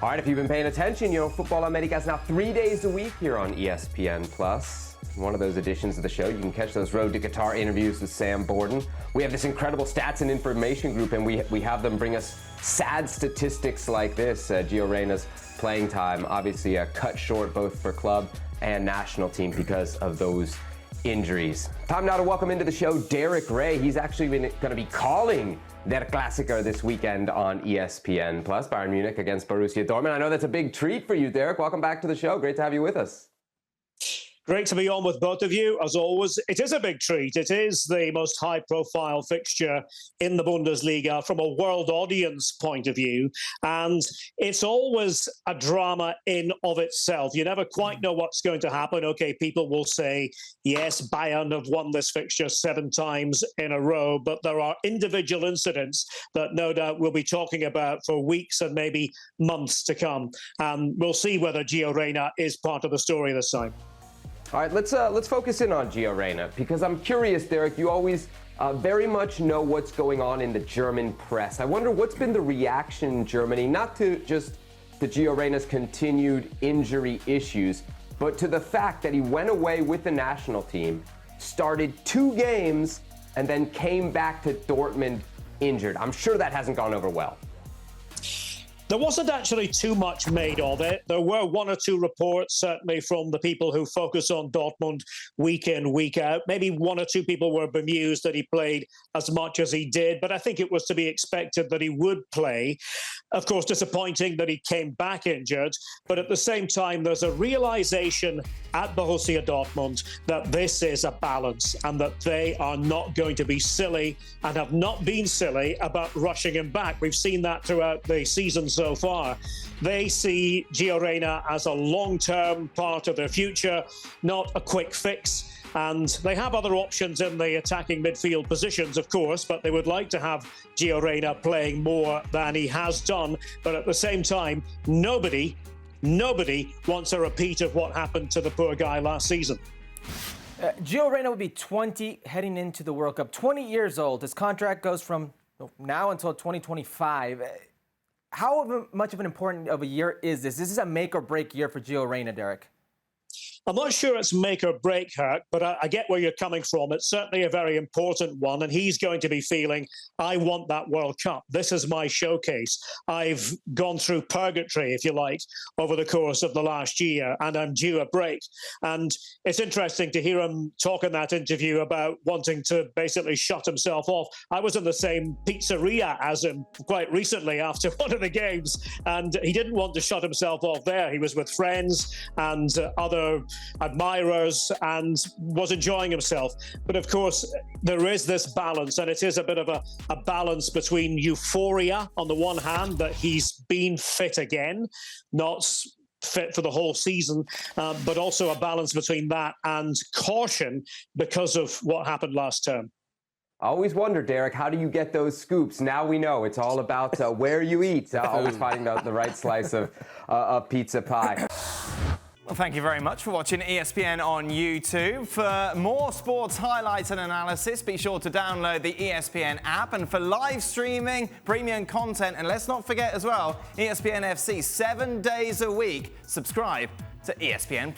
All right, if you've been paying attention, you know, Futbol Americas now 3 days a week here on ESPN+. One of those editions of the show, you can catch those Road to Qatar interviews with Sam Borden. We have this incredible stats and information group, and we have them bring us sad statistics like this. Gio Reyna's playing time obviously cut short both for club and national team because of those injuries. Time now to welcome into the show Derek Ray. He's actually going to be calling Der Klassiker this weekend on ESPN+. Bayern Munich against Borussia Dortmund. I know that's a big treat for you, Derek. Welcome back to the show. Great to have you with us. Great to be on with both of you. As always, it is a big treat. It is the most high-profile fixture in the Bundesliga from a world audience point of view. And it's always a drama in of itself. You never quite know what's going to happen. Okay, people will say, yes, Bayern have won this fixture 7 times in a row, but there are individual incidents that no doubt we'll be talking about for weeks and maybe months to come. And we'll see whether Gio Reyna is part of the story this time. All right, let's focus in on Gio Reyna, because I'm curious, Derek, you always very much know what's going on in the German press. I wonder what's been the reaction in Germany, not to just to Gio Reyna's continued injury issues, but to the fact that he went away with the national team, started 2 games, and then came back to Dortmund injured. I'm sure that hasn't gone over well. There wasn't actually too much made of it. There were 1 or 2 reports, certainly from the people who focus on Dortmund week in, week out. Maybe 1 or 2 people were bemused that he played as much as he did, but I think it was to be expected that he would play. Of course, disappointing that he came back injured, but at the same time, there's a realization at Borussia Dortmund that this is a balance and that they are not going to be silly and have not been silly about rushing him back. We've seen that throughout the season so far. They see Gio Reyna as a long-term part of their future, not a quick fix. And they have other options in the attacking midfield positions, of course, but they would like to have Gio Reyna playing more than he has done. But at the same time, nobody wants a repeat of what happened to the poor guy last season. Gio Reyna will be 20 heading into the World Cup. 20 years old. His contract goes from now until 2025. How much of an important of a year is this? This is a make or break year for Gio Reyna, Derek. I'm not sure it's make or break, Herc, but I get where you're coming from. It's certainly a very important one, and he's going to be feeling, I want that World Cup. This is my showcase. I've gone through purgatory, if you like, over the course of the last year, and I'm due a break. And it's interesting to hear him talk in that interview about wanting to basically shut himself off. I was in the same pizzeria as him quite recently after one of the games, and he didn't want to shut himself off there. He was with friends and other admirers and was enjoying himself. But of course, there is this balance, and it is a bit of a balance between euphoria on the one hand that he's been fit again, not fit for the whole season, but also a balance between that and caution because of what happened last term. I always wonder, Derek, how do you get those scoops? Now we know it's all about where you eat, always finding the right slice of pizza pie. Well, thank you very much for watching ESPN on YouTube. For more sports highlights and analysis, be sure to download the ESPN app. And for live streaming, premium content, and let's not forget as well, ESPN FC 7 days a week. Subscribe to ESPN+.